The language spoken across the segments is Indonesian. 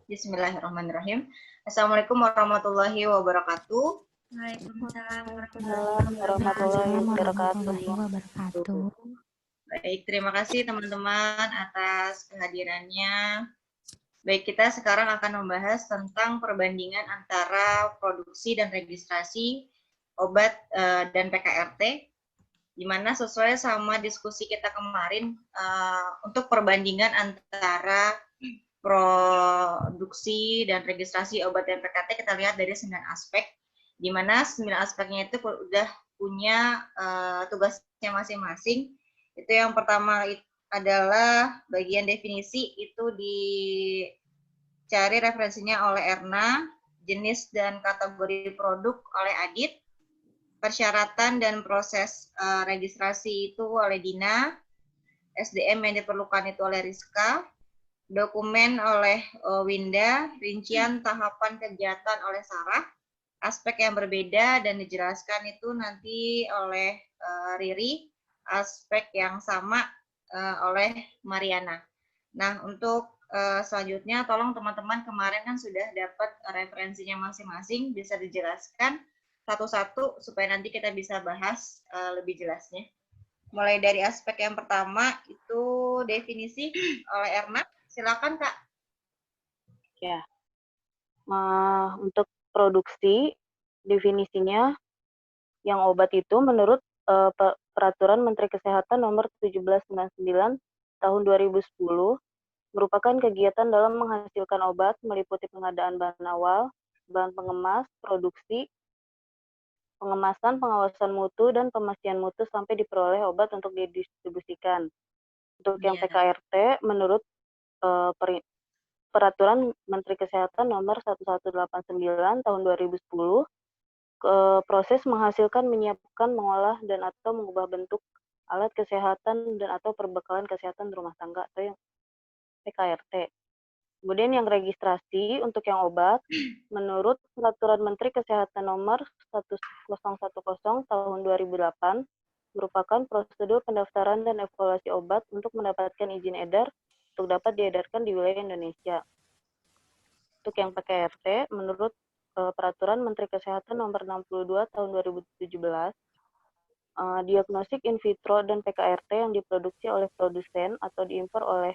Bismillahirrahmanirrahim. Assalamualaikum warahmatullahi wabarakatuh. Waalaikumsalam Warahmatullahi wabarakatuh. Baik, terima kasih teman-teman atas kehadirannya. Baik, kita sekarang akan membahas tentang perbandingan antara produksi dan registrasi obat dan PKRT, di mana sesuai sama diskusi kita kemarin untuk perbandingan antara produksi dan registrasi obat dan PKRT kita lihat dari 9 aspek, di mana 9 aspeknya itu udah punya tugasnya masing-masing. Itu yang pertama adalah bagian definisi, itu dicari referensinya oleh Erna, jenis dan kategori produk oleh Adit, persyaratan dan proses registrasi itu oleh Dina, SDM yang diperlukan itu oleh Rizka, dokumen oleh Winda, rincian tahapan kegiatan oleh Sarah, aspek yang berbeda dan dijelaskan itu nanti oleh Riri, aspek yang sama oleh Mariana. Nah, untuk selanjutnya tolong teman-teman kemarin kan sudah dapat referensinya masing-masing, bisa dijelaskan satu-satu supaya nanti kita bisa bahas lebih jelasnya. Mulai dari aspek yang pertama itu definisi oleh Erna. Silakan, Kak. Ya. Untuk produksi, definisinya yang obat itu menurut Peraturan Menteri Kesehatan Nomor 1799 Tahun 2010 merupakan kegiatan dalam menghasilkan obat meliputi pengadaan bahan awal, bahan pengemas, produksi, pengemasan, pengawasan mutu, dan pemastian mutu sampai diperoleh obat untuk didistribusikan. Untuk yang PKRT, menurut Peraturan Menteri Kesehatan Nomor 1189 Tahun 2010, proses menghasilkan, menyiapkan, mengolah, dan atau mengubah bentuk alat kesehatan dan atau perbekalan kesehatan rumah tangga atau yang PKRT. Kemudian yang registrasi untuk yang obat, menurut Peraturan Menteri Kesehatan Nomor 1010 Tahun 2008, merupakan prosedur pendaftaran dan evaluasi obat untuk mendapatkan izin edar untuk dapat diedarkan di wilayah Indonesia. Untuk yang PKRT, menurut Peraturan Menteri Kesehatan Nomor 62 Tahun 2017, diagnostik in vitro dan PKRT yang diproduksi oleh produsen atau diimpor oleh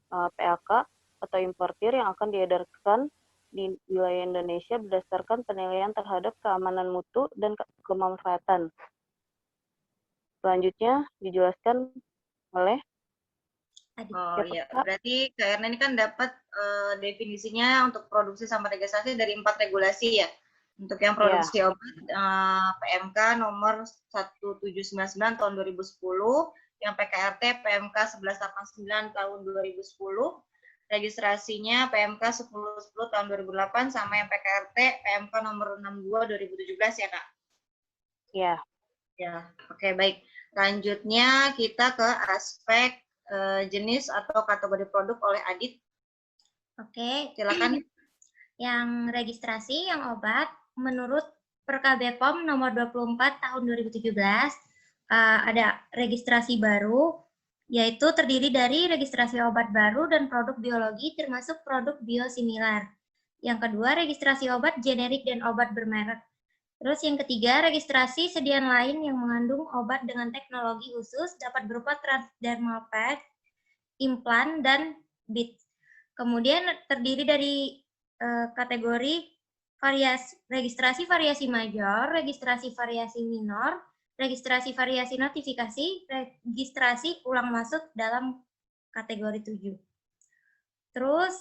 PAK atau importir yang akan diedarkan di wilayah Indonesia berdasarkan penilaian terhadap keamanan mutu dan kemanfaatan. Selanjutnya dijelaskan oleh iya, berarti Kak Erna ini kan dapat definisinya untuk produksi sama registrasi dari 4 regulasi ya. Untuk yang produksi obat PMK nomor 1799 tahun 2010, yang PKRT PMK 1189 tahun 2010, registrasinya PMK 1010 tahun 2008, sama yang PKRT PMK nomor 62 2017 ya, Kak? Iya. Ya, oke, baik. Lanjutnya kita ke aspek jenis atau kategori produk oleh Adit. Oke, silakan. Yang registrasi, yang obat, menurut Perkab POM nomor 24 tahun 2017, ada registrasi baru, yaitu terdiri dari registrasi obat baru dan produk biologi termasuk produk biosimilar. Yang kedua, registrasi obat generik dan obat bermerek. Terus yang ketiga, registrasi sediaan lain yang mengandung obat dengan teknologi khusus dapat berupa transdermal pad, implan, dan bit. Kemudian terdiri dari kategori registrasi variasi major, registrasi variasi minor, registrasi variasi notifikasi, registrasi ulang masuk dalam kategori 7. Terus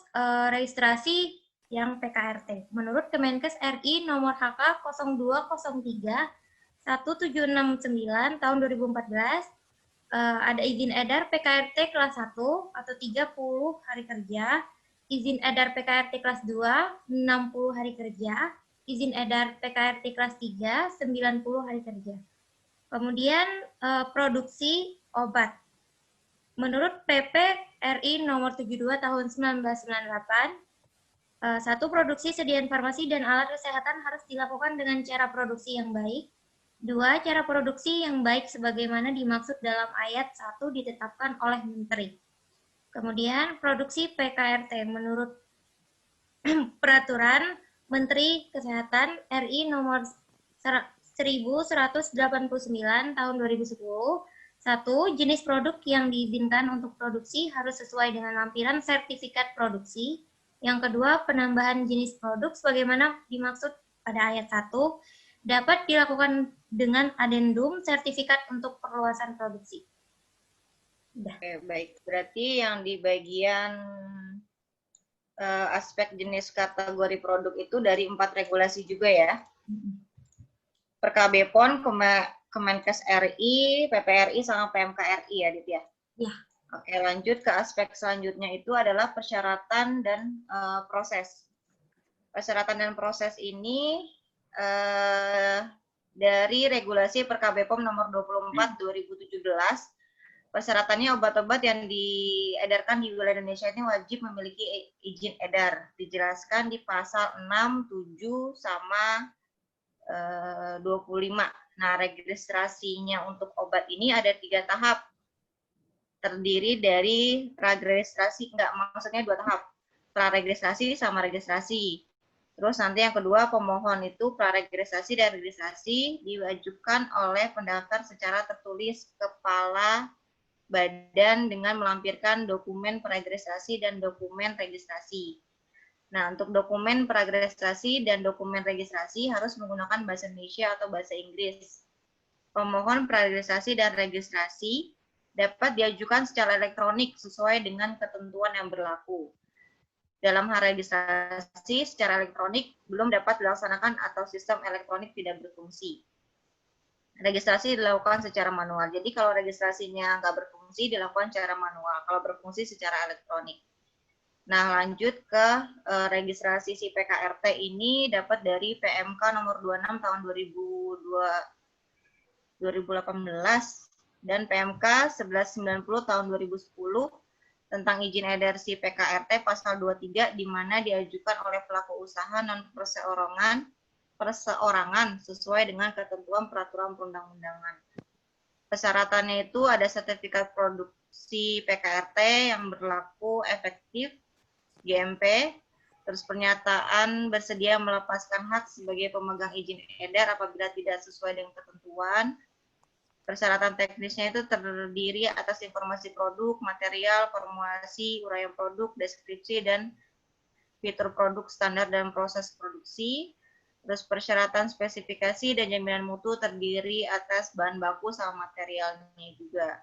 registrasi yang PKRT. Menurut Kemenkes RI nomor HK 0203 1769 tahun 2014, ada izin edar PKRT kelas 1 atau 30 hari kerja, izin edar PKRT kelas 2 60 hari kerja, izin edar PKRT kelas 3 90 hari kerja. Kemudian produksi obat. Menurut PP RI nomor 72 tahun 1998, satu, produksi sediaan farmasi dan alat kesehatan harus dilakukan dengan cara produksi yang baik. 2, cara produksi yang baik sebagaimana dimaksud dalam ayat 1 ditetapkan oleh Menteri. Kemudian produksi PKRT menurut Peraturan Menteri Kesehatan RI nomor 1189 tahun 2010. 1. Jenis produk yang diizinkan untuk produksi harus sesuai dengan lampiran sertifikat produksi. Yang kedua, penambahan jenis produk sebagaimana dimaksud pada ayat 1 dapat dilakukan dengan adendum sertifikat untuk perluasan produksi. Oke, baik. Berarti yang di bagian aspek jenis kategori produk itu dari 4 regulasi juga ya? PON, Kemenkes RI, PPRI, sama PMK RI ya, Dit ya? Ya. Oke, lanjut ke aspek selanjutnya itu adalah persyaratan dan proses. Persyaratan dan proses ini dari regulasi PON nomor 24 2017, persyaratannya obat-obat yang diedarkan di wilayah Indonesia ini wajib memiliki izin edar. Dijelaskan di pasal 6, 7, sama 25. Nah, registrasinya untuk obat ini ada 3 tahap. Terdiri dari praregistrasi, maksudnya 2 tahap. Praregistrasi sama registrasi. Terus nanti yang kedua, pemohon itu praregistrasi dan registrasi diwajibkan oleh pendaftar secara tertulis kepala badan dengan melampirkan dokumen praregistrasi dan dokumen registrasi. Nah, untuk dokumen praregistrasi dan dokumen registrasi harus menggunakan bahasa Indonesia atau bahasa Inggris. Pemohon praregistrasi dan registrasi dapat diajukan secara elektronik sesuai dengan ketentuan yang berlaku. Dalam hal registrasi secara elektronik belum dapat dilaksanakan atau sistem elektronik tidak berfungsi. Registrasi dilakukan secara manual. Jadi kalau registrasinya nggak berfungsi, dilakukan secara manual. Kalau berfungsi secara elektronik. Nah, lanjut ke registrasi si PKRT ini dapat dari PMK nomor 26 tahun 2018 dan PMK 1190 tahun 2010 tentang izin edar si PKRT pasal 23 di mana diajukan oleh pelaku usaha non perseorangan sesuai dengan ketentuan peraturan perundang-undangan. Persyaratannya itu ada sertifikat produksi PKRT yang berlaku efektif, GMP, terus pernyataan bersedia melepaskan hak sebagai pemegang izin edar apabila tidak sesuai dengan ketentuan. Persyaratan teknisnya itu terdiri atas informasi produk, material, formulasi, uraian produk, deskripsi, dan fitur produk, standar dan proses produksi. Terus persyaratan spesifikasi dan jaminan mutu terdiri atas bahan baku sama materialnya juga.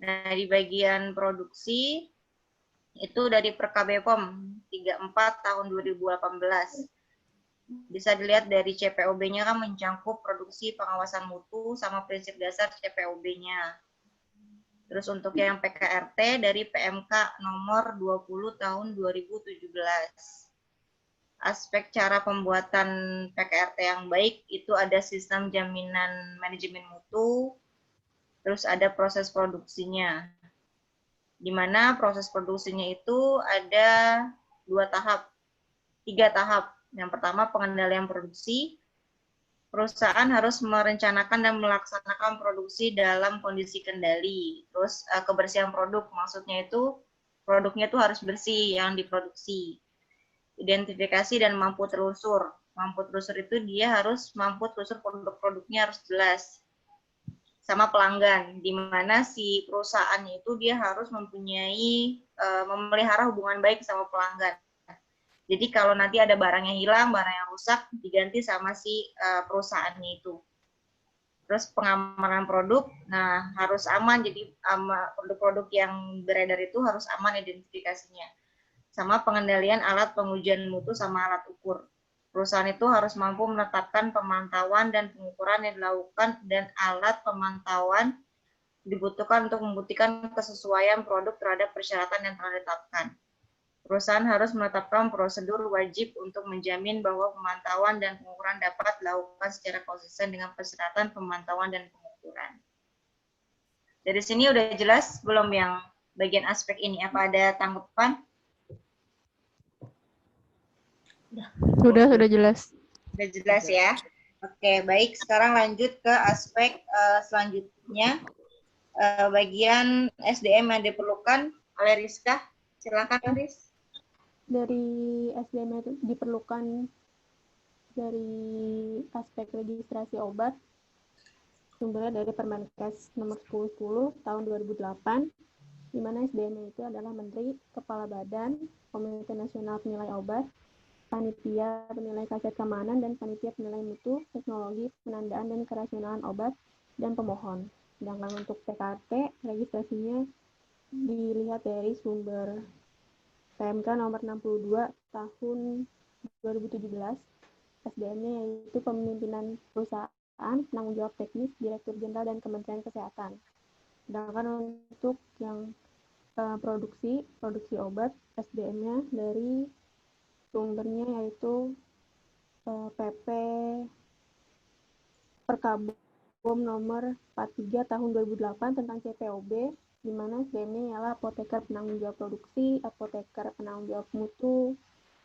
Nah, di bagian produksi itu dari POM 34 tahun 2018. Bisa dilihat dari CPOB-nya kan mencakup produksi, pengawasan mutu, sama prinsip dasar CPOB-nya. Terus untuk yang PKRT dari PMK nomor 20 tahun 2017. Aspek cara pembuatan PKRT yang baik itu ada sistem jaminan manajemen mutu, terus ada proses produksinya. Di mana proses produksinya itu ada 3 tahap. Yang pertama, pengendalian produksi. Perusahaan harus merencanakan dan melaksanakan produksi dalam kondisi kendali. Terus kebersihan produk, maksudnya itu produknya itu harus bersih yang diproduksi. Identifikasi dan mampu telusur. Mampu telusur itu dia harus mampu telusur produk-produknya harus jelas. Sama pelanggan, di mana si perusahaannya itu dia harus mempunyai memelihara hubungan baik sama pelanggan. Jadi kalau nanti ada barang yang hilang, barang yang rusak, diganti sama si perusahaannya itu. Terus pengamanan produk, nah harus aman, jadi produk-produk yang beredar itu harus aman identifikasinya. Sama pengendalian alat pengujian mutu sama alat ukur. Perusahaan itu harus mampu menetapkan pemantauan dan pengukuran yang dilakukan dan alat pemantauan dibutuhkan untuk membuktikan kesesuaian produk terhadap persyaratan yang telah ditetapkan. Perusahaan harus menetapkan prosedur wajib untuk menjamin bahwa pemantauan dan pengukuran dapat dilakukan secara konsisten dengan persyaratan pemantauan dan pengukuran. Dari sini udah jelas belum yang bagian aspek ini? Apa ada tanggapan? Sudah jelas. Sudah jelas ya. Oke, baik. Sekarang lanjut ke aspek selanjutnya. Bagian SDM yang diperlukan oleh Rizka. Silakan, Riz. dari SDM itu diperlukan dari aspek registrasi obat, sumbernya dari Permenkes nomor 1010 tahun 2008, di mana SDM itu adalah Menteri, Kepala Badan, Komite Nasional Penilai Obat, Panitia Penilai Kaset Keamanan, dan Panitia Penilai Mutu, Teknologi, Penandaan, dan Kerasionalan Obat, dan pemohon. Sedangkan untuk PKRT, registrasinya dilihat dari sumber PMK nomor 62 tahun 2017, SDM-nya yaitu Pemimpinan Perusahaan, Penanggung Jawab Teknis, Direktur Jenderal, dan Kementerian Kesehatan. Sedangkan untuk yang produksi obat, SDM-nya dari sumbernya yaitu PP Perkabum nomor 43 tahun 2008 tentang CPOB, di mana SDM-nya ialah apoteker penanggung jawab produksi, apoteker penanggung jawab mutu,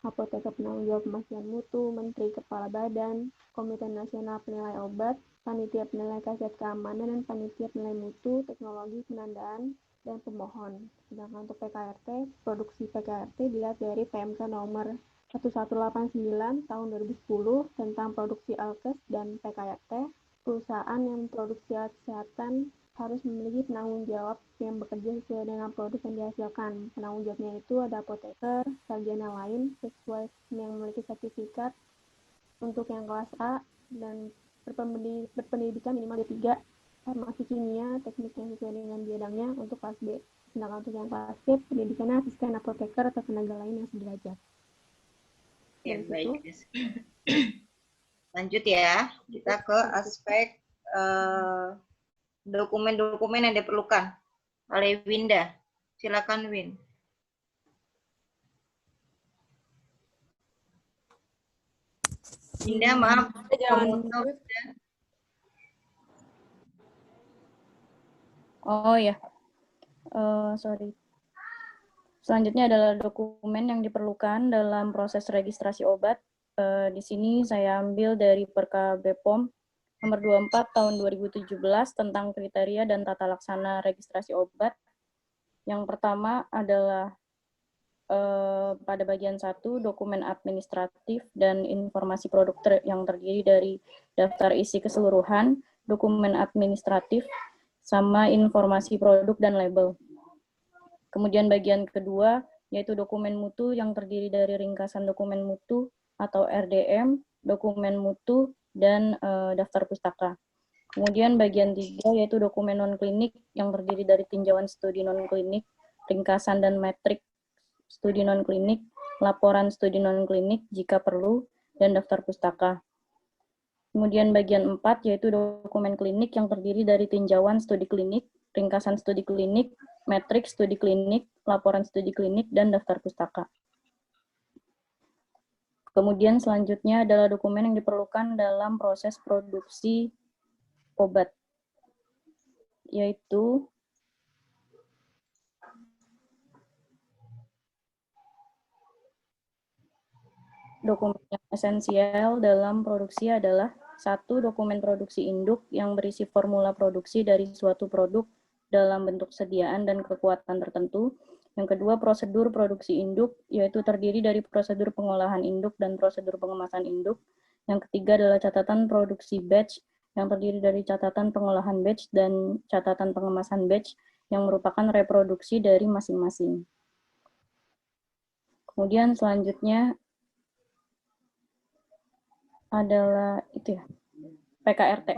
apoteker penanggung jawab pemastian mutu, Menteri, Kepala Badan, Komite Nasional Penilai Obat, Panitia Penilai Kaset Keamanan, dan Panitia Penilai Mutu, Teknologi, Penandaan, dan pemohon. Sedangkan untuk PKRT, produksi PKRT dilihat dari PMK nomor 1189 tahun 2010 tentang produksi alkes dan PKRT. Perusahaan yang memproduksi alat kesehatan harus memiliki penanggung jawab yang bekerja sesuai dengan produk yang dihasilkan. Penanggung jawabnya itu ada apoteker, sarjana lain sesuai yang memiliki sertifikat untuk yang kelas A dan berpendidikan minimal D3, farmasi kimia, teknik yang sesuai dengan bidangnya untuk kelas B. Sedangkan untuk yang kelas C, pendidikannya asisten apoteker atau tenaga lain yang sederajat. Ya, baik. Lanjut ya, kita ke aspek dokumen-dokumen yang diperlukan oleh Winda. Silakan Win. Winda, maaf. Oh ya, sorry. Selanjutnya adalah dokumen yang diperlukan dalam proses registrasi obat. Di sini saya ambil dari Perka BPOM nomor 24 tahun 2017 tentang kriteria dan tata laksana registrasi obat. Yang pertama adalah pada bagian 1, dokumen administratif dan informasi produk yang terdiri dari daftar isi keseluruhan, dokumen administratif, sama informasi produk dan label. Kemudian bagian kedua, yaitu dokumen mutu yang terdiri dari ringkasan dokumen mutu atau RDM, dokumen mutu, dan daftar pustaka. Kemudian bagian 3, yaitu dokumen non-klinik yang terdiri dari tinjauan studi non-klinik, ringkasan dan metrik studi non-klinik, laporan studi non-klinik jika perlu, dan daftar pustaka. Kemudian bagian 4, yaitu dokumen klinik yang terdiri dari tinjauan studi klinik, ringkasan studi klinik, metrik studi klinik, laporan studi klinik, dan daftar pustaka. Kemudian selanjutnya adalah dokumen yang diperlukan dalam proses produksi obat, yaitu dokumen yang esensial dalam produksi adalah 1. Dokumen produksi induk yang berisi formula produksi dari suatu produk dalam bentuk sediaan dan kekuatan tertentu. Yang kedua, prosedur produksi induk, yaitu terdiri dari prosedur pengolahan induk dan prosedur pengemasan induk. Yang ketiga adalah catatan produksi batch, yang terdiri dari catatan pengolahan batch dan catatan pengemasan batch, yang merupakan reproduksi dari masing-masing. Kemudian selanjutnya adalah itu ya, PKRT.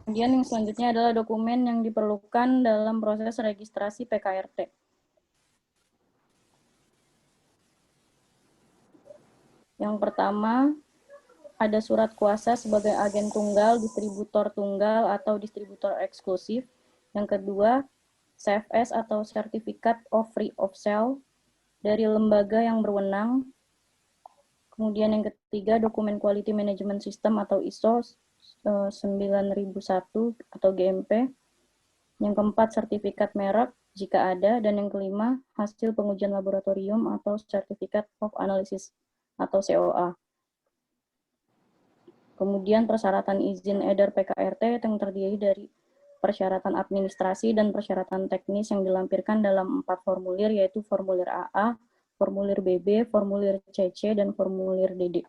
Kemudian yang selanjutnya adalah dokumen yang diperlukan dalam proses registrasi PKRT. Yang pertama, ada surat kuasa sebagai agen tunggal, distributor tunggal, atau distributor eksklusif. Yang kedua, CFS atau Certificate of Free of Sale dari lembaga yang berwenang. Kemudian yang ketiga, dokumen Quality Management System atau ISO 9001 atau GMP. Yang keempat, sertifikat merek jika ada. Dan yang kelima, hasil pengujian laboratorium atau Certificate of Analysis atau COA. Kemudian persyaratan izin edar PKRT yang terdiri dari persyaratan administrasi dan persyaratan teknis yang dilampirkan dalam 4 formulir, yaitu formulir AA, formulir BB, formulir CC, dan formulir DD.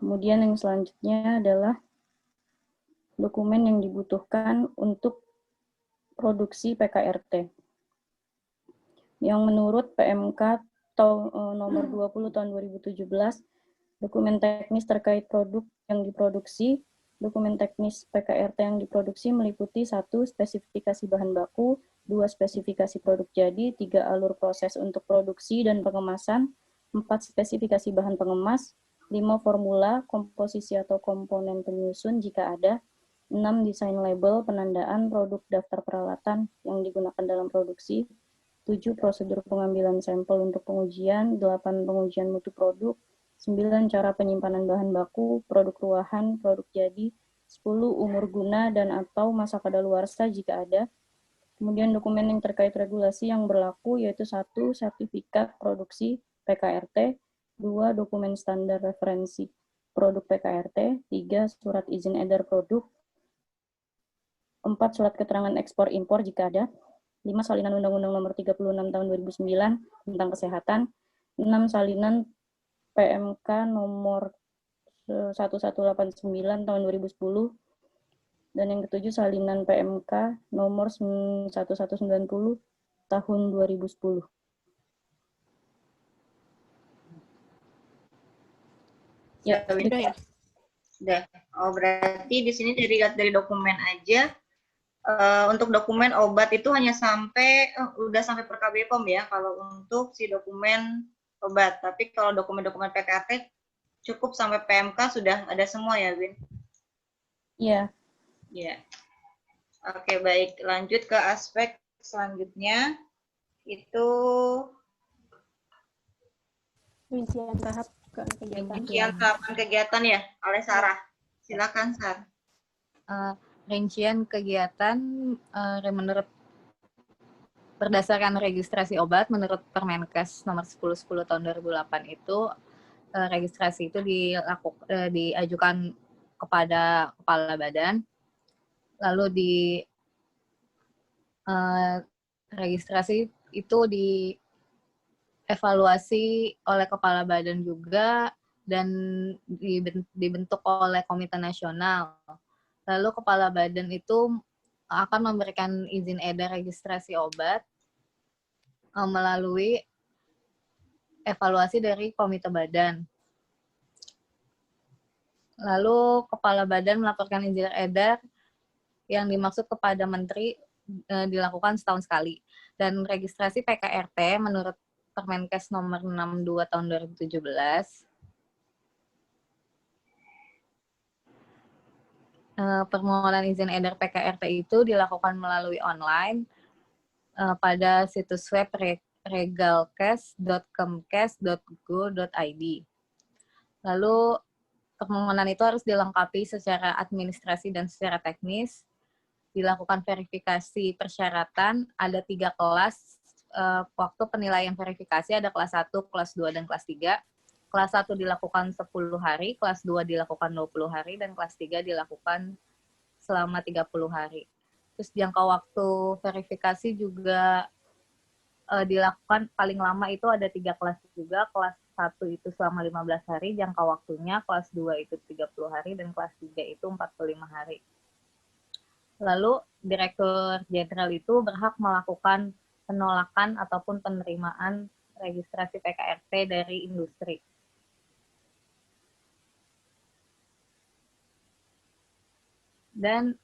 Kemudian yang selanjutnya adalah dokumen yang dibutuhkan untuk produksi PKRT. Yang menurut PMK nomor 20 tahun 2017, dokumen teknis terkait produk yang diproduksi, dokumen teknis PKRT yang diproduksi meliputi 1. Spesifikasi bahan baku, 2. Spesifikasi produk jadi, 3. Alur proses untuk produksi dan pengemasan, 4. Spesifikasi bahan pengemas, 5. Formula, komposisi atau komponen penyusun jika ada, 6. Desain label, penandaan produk daftar peralatan yang digunakan dalam produksi, 7. Prosedur pengambilan sampel untuk pengujian, 8. Pengujian mutu produk, 9. Cara penyimpanan bahan baku, produk ruahan, produk jadi, 10. Umur guna dan atau masa kadaluarsa jika ada. Kemudian dokumen yang terkait regulasi yang berlaku yaitu 1. Sertifikat produksi PKRT, 2. Dokumen standar referensi produk PKRT, 3. Surat izin edar produk, 4. Surat keterangan ekspor impor jika ada, 5. Salinan Undang-Undang Nomor 36 Tahun 2009 tentang Kesehatan, 6. Salinan PMK Nomor 1189 Tahun 2010, dan yang ketujuh salinan PMK Nomor 1190 Tahun 2010. Ya, sudah ya. Sudah. Oh, berarti di sini dilihat dari dokumen aja. Untuk dokumen obat itu hanya sampai udah sampai per KBPOM ya kalau untuk si dokumen obat. Tapi kalau dokumen-dokumen PKRT cukup sampai PMK sudah ada semua ya, Win? Iya. Ya. Oke, baik. Lanjut ke aspek selanjutnya itu Rincian tahap kegiatan. rincian tahapan kegiatan ya oleh Sarah. Silakan, Sar. Rincian kegiatan menurut berdasarkan registrasi obat menurut Permenkes nomor 1010 tahun 2008 itu registrasi itu diajukan kepada kepala badan, lalu di registrasi itu dievaluasi oleh kepala badan juga dan dibentuk oleh komite nasional. Lalu kepala badan itu akan memberikan izin edar registrasi obat melalui evaluasi dari komite badan. Lalu kepala badan melaporkan izin edar yang dimaksud kepada menteri dilakukan setahun sekali. Dan registrasi PKRT menurut Permenkes nomor 62 tahun 2017 permohonan izin edar PKRT itu dilakukan melalui online pada situs web regalkes.kemkes.go.id. Lalu permohonan itu harus dilengkapi secara administrasi dan secara teknis, dilakukan verifikasi persyaratan, ada 3 kelas waktu penilaian verifikasi, ada kelas 1, kelas 2, dan kelas 3. Kelas 1 dilakukan 10 hari, kelas 2 dilakukan 20 hari, dan kelas 3 dilakukan selama 30 hari. Terus jangka waktu verifikasi juga dilakukan paling lama itu ada 3 kelas juga. Kelas 1 itu selama 15 hari jangka waktunya, kelas 2 itu 30 hari, dan kelas 3 itu 45 hari. Lalu Direktur Jenderal itu berhak melakukan penolakan ataupun penerimaan registrasi PKRT dari industri. Dan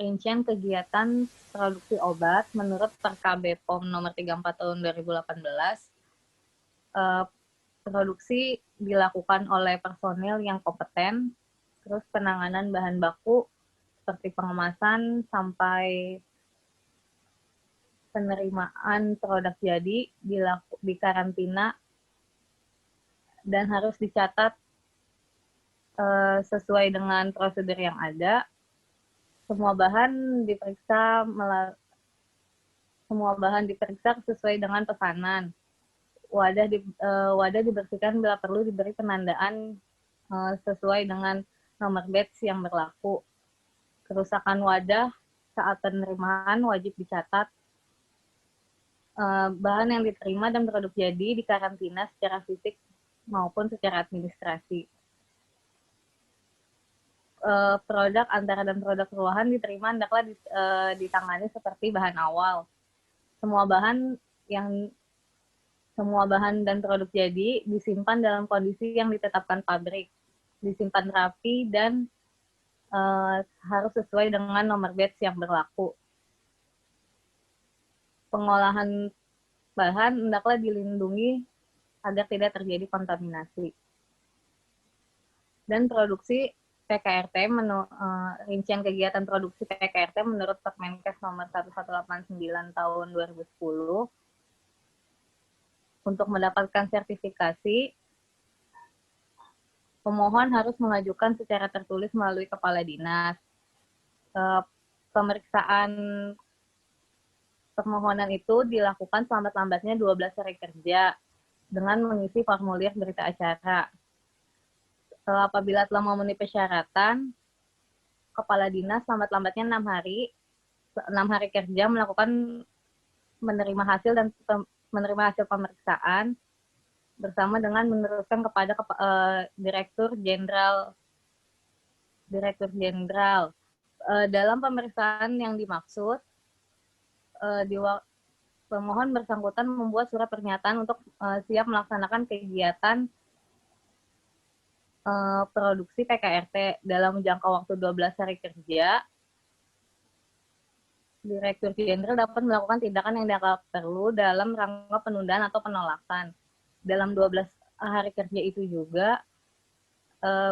rincian kegiatan produksi obat menurut PKBPOM nomor 34 tahun 2018, produksi dilakukan oleh personil yang kompeten, terus penanganan bahan baku seperti pengemasan sampai penerimaan produk jadi di karantina dan harus dicatat sesuai dengan prosedur yang ada. Semua bahan diperiksa sesuai dengan pesanan. Wadah dibersihkan bila perlu diberi penandaan sesuai dengan nomor batch yang berlaku. Kerusakan wadah saat penerimaan wajib dicatat. bahan yang diterima dan produk jadi dikarantina secara fisik maupun secara administrasi. Produk antara dan produk ruahan diterima hendaklah ditangani seperti bahan awal. Semua bahan dan produk jadi disimpan dalam kondisi yang ditetapkan pabrik, disimpan rapi dan harus sesuai dengan nomor batch yang berlaku. Pengolahan bahan hendaklah dilindungi agar tidak terjadi kontaminasi. Dan produksi PKRT, rincian kegiatan produksi PKRT menurut Permenkes nomor 1189 tahun 2010, untuk mendapatkan sertifikasi, pemohon harus mengajukan secara tertulis melalui kepala dinas. Pemeriksaan permohonan itu dilakukan selambat-lambatnya 12 hari kerja dengan mengisi formulir berita acara. Apabila telah memenuhi persyaratan, kepala dinas lambat-lambatnya 6 hari kerja menerima hasil pemeriksaan bersama dengan meneruskan kepada Direktur Jenderal. Dalam pemeriksaan yang dimaksud, pemohon bersangkutan membuat surat pernyataan untuk siap melaksanakan kegiatan produksi PKRT dalam jangka waktu 12 hari kerja. Direktur Jenderal dapat melakukan tindakan yang dianggap perlu dalam rangka penundaan atau penolakan. Dalam 12 hari kerja itu juga,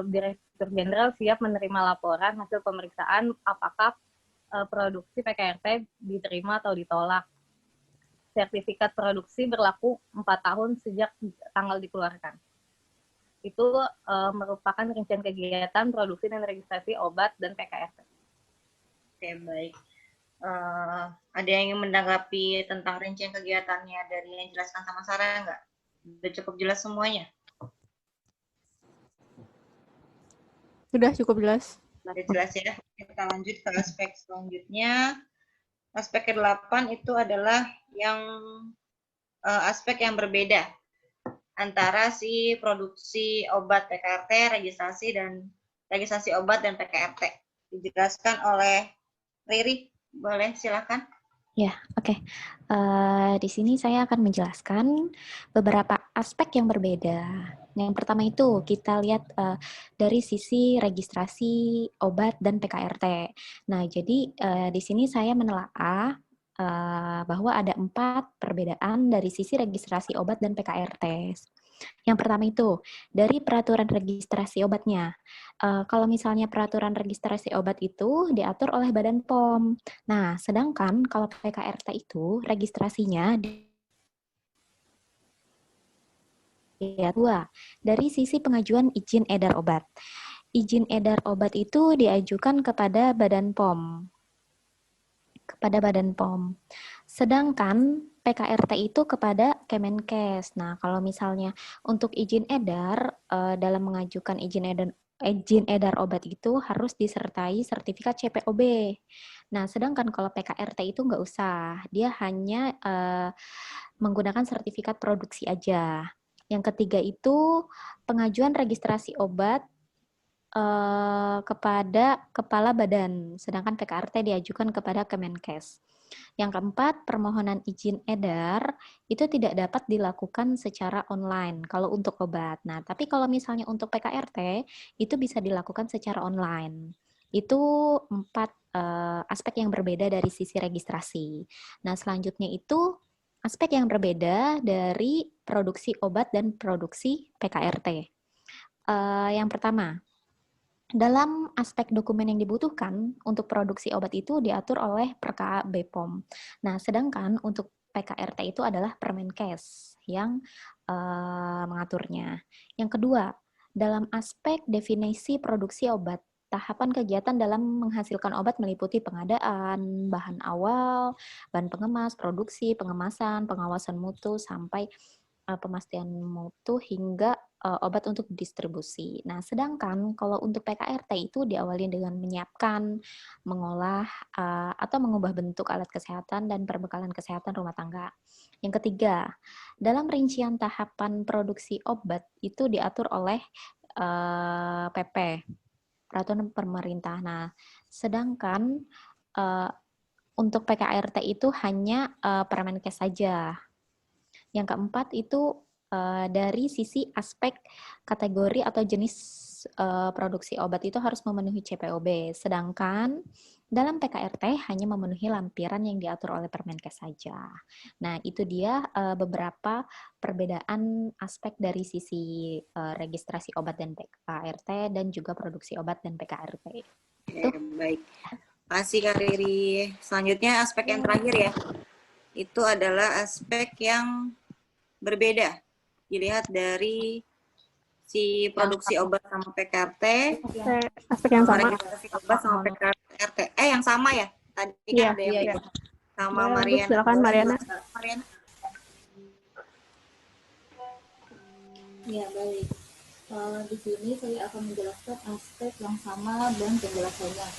Direktur Jenderal siap menerima laporan hasil pemeriksaan apakah produksi PKRT diterima atau ditolak. Sertifikat produksi berlaku 4 tahun sejak tanggal dikeluarkan. Itu merupakan rincian kegiatan produksi dan registrasi obat dan PKRT. Oke, baik. Ada yang ingin menanggapi tentang rincian kegiatannya dari yang dijelaskan sama Sarah nggak? Sudah cukup jelas semuanya? Sudah cukup jelas. Sudah jelas ya. Kita lanjut ke aspek selanjutnya. Aspek ke-8 itu adalah aspek yang berbeda antara si produksi obat PKRT, registrasi obat dan PKRT. Dijelaskan oleh Riri, boleh silakan. Ya, oke. Di sini saya akan menjelaskan beberapa aspek yang berbeda. Yang pertama itu kita lihat dari sisi registrasi obat dan PKRT. Nah, jadi di sini saya menelaah bahwa ada 4 perbedaan dari sisi registrasi obat dan PKRT. Yang pertama itu, dari peraturan registrasi obatnya. Kalau misalnya peraturan registrasi obat itu diatur oleh Badan POM. Nah, sedangkan kalau PKRT itu registrasinya dari sisi pengajuan izin edar obat. Izin edar obat itu diajukan kepada Badan POM. Sedangkan PKRT itu kepada Kemenkes. Nah, kalau misalnya untuk izin edar, dalam mengajukan izin edar obat itu harus disertai sertifikat CPOB. Nah, sedangkan kalau PKRT itu nggak usah. Dia hanya menggunakan sertifikat produksi aja. Yang ketiga itu pengajuan registrasi obat kepada kepala badan, sedangkan PKRT diajukan kepada Kemenkes. Yang keempat, permohonan izin edar itu tidak dapat dilakukan secara online kalau untuk obat. Nah, tapi kalau misalnya untuk PKRT itu bisa dilakukan secara online. Itu 4 aspek yang berbeda dari sisi registrasi. Nah, selanjutnya itu aspek yang berbeda dari produksi obat dan produksi PKRT. Yang pertama, dalam aspek dokumen yang dibutuhkan untuk produksi obat itu diatur oleh Perka BPOM. Nah, sedangkan untuk PKRT itu adalah Permenkes yang mengaturnya. Yang kedua, dalam aspek definisi produksi obat, tahapan kegiatan dalam menghasilkan obat meliputi pengadaan, bahan awal, bahan pengemas, produksi, pengemasan, pengawasan mutu, sampai pemastian mutu hingga obat untuk distribusi. Nah, sedangkan kalau untuk PKRT itu diawali dengan menyiapkan, mengolah, atau mengubah bentuk alat kesehatan dan perbekalan kesehatan rumah tangga. Yang ketiga, dalam rincian tahapan produksi obat itu diatur oleh PP, Peraturan Pemerintah. Nah, sedangkan untuk PKRT itu hanya Permenkes saja. Yang keempat itu dari sisi aspek kategori atau jenis produksi obat itu harus memenuhi CPOB, sedangkan dalam PKRT hanya memenuhi lampiran yang diatur oleh Permenkes saja. Nah, itu dia beberapa perbedaan aspek dari sisi registrasi obat dan PKRT dan juga produksi obat dan PKRT. Oke, baik. Kasih Kak Riri. Selanjutnya aspek yang terakhir ya. Itu adalah aspek yang berbeda. Dilihat dari si produksi obat sama PKRT. Aspek yang sama. Registrasi obat sama PKRT. Yang sama ya? Tadi kan Iya, ada yang iya, beda. Sama Boleh, Mariana. silakan, Mariana. Mariana. Ya, baik. Di sini saya akan menjelaskan aspek yang sama dan penjelasannya.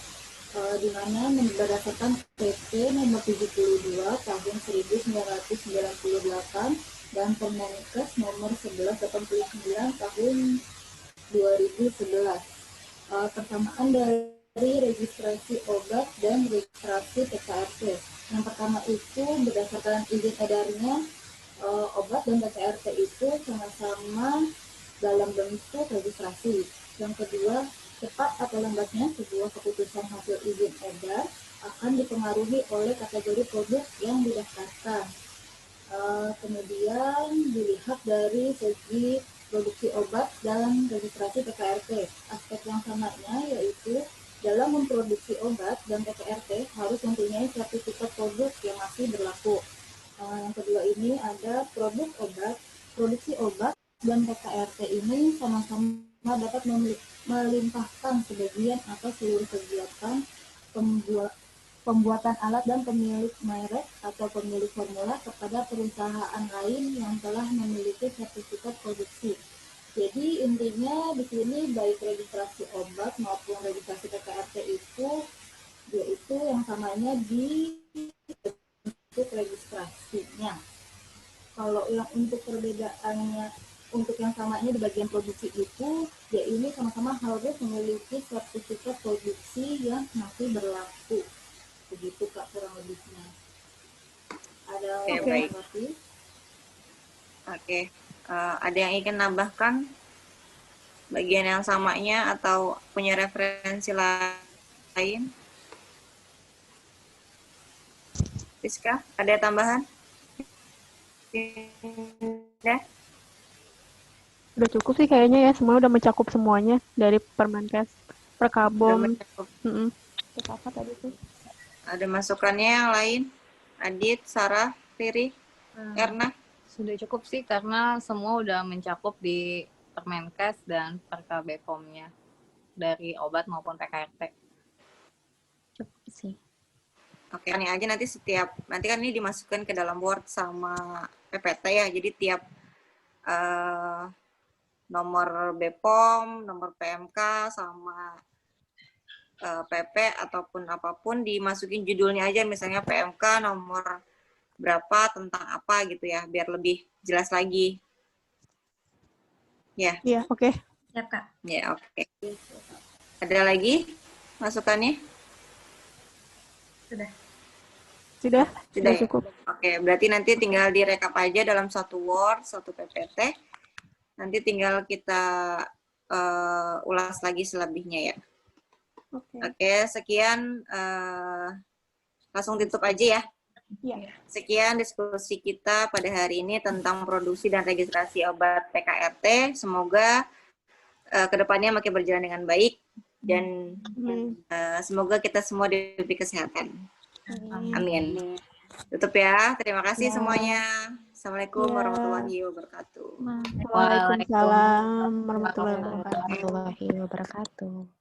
Di mana berdasarkan PP nomor 72 tahun 1998 dan Permenkes nomor 1189 tahun 2011. Persamaan dari registrasi obat dan registrasi PKRT. Yang pertama itu berdasarkan izin edarnya, obat dan PKRT itu sama-sama dalam bentuk registrasi. Yang kedua, cepat atau lambatnya sebuah keputusan hasil izin edar akan dipengaruhi oleh kategori produk yang didaftarkan. Kemudian dilihat dari segi produksi obat dan registrasi PKRT. Aspek yang samanya yaitu dalam memproduksi obat dan PKRT harus mempunyai sertifikat produk yang masih berlaku. Yang kedua ini ada produk obat, produksi obat dan PKRT ini sama-sama dapat melimpahkan sebagian atau seluruh kegiatan pembuatan alat dan pemilik merek atau pemilik formula kepada perusahaan lain yang telah memiliki sertifikat produksi. Jadi intinya di sini baik registrasi obat maupun registrasi PKRT itu yaitu yang samanya di bentuk registrasinya. Kalau yang untuk perbedaannya, untuk yang samanya di bagian produksi itu, ya ini sama-sama harus memiliki sertifikat produksi yang masih berlaku. Begitu Kak kurang lebihnya. Ada yang menanggapi? Oke. Ada yang ingin nambahkan bagian yang samanya atau punya referensi lain? Rizka, ada tambahan? Tidak? Udah cukup sih kayaknya ya, semua udah mencakup semuanya dari Permenkes, Perkabom. Terus apa tadi tuh? Ada masukannya yang lain? Adit, Sarah, Riri, Erna? Sudah cukup sih karena semua udah mencakup di Permenkes dan Perkabepom-nya dari obat maupun PKRT. Cukup sih. Oke, ini aja nanti kan ini dimasukkan ke dalam Word sama PPT ya. Jadi tiap nomor BPOM, nomor PMK sama PP ataupun apapun dimasukin judulnya aja, misalnya PMK nomor berapa tentang apa gitu ya, biar lebih jelas lagi. Ya. Iya, oke. Ya, Kak. Ya, oke. Ada lagi masukannya? Sudah ya? cukup. Oke, berarti nanti tinggal direkap aja dalam satu Word, satu PPT. Nanti tinggal kita ulas lagi selebihnya ya. Oke, sekian. Langsung tutup aja ya. Iya. Sekian diskusi kita pada hari ini tentang produksi dan registrasi obat PKRT. Semoga kedepannya makin berjalan dengan baik dan semoga kita semua diberi kesehatan. Amin. Tutup ya. Terima kasih semuanya. Assalamualaikum warahmatullahi wabarakatuh. Waalaikumsalam warahmatullahi wabarakatuh. Warahmatullahi wabarakatuh.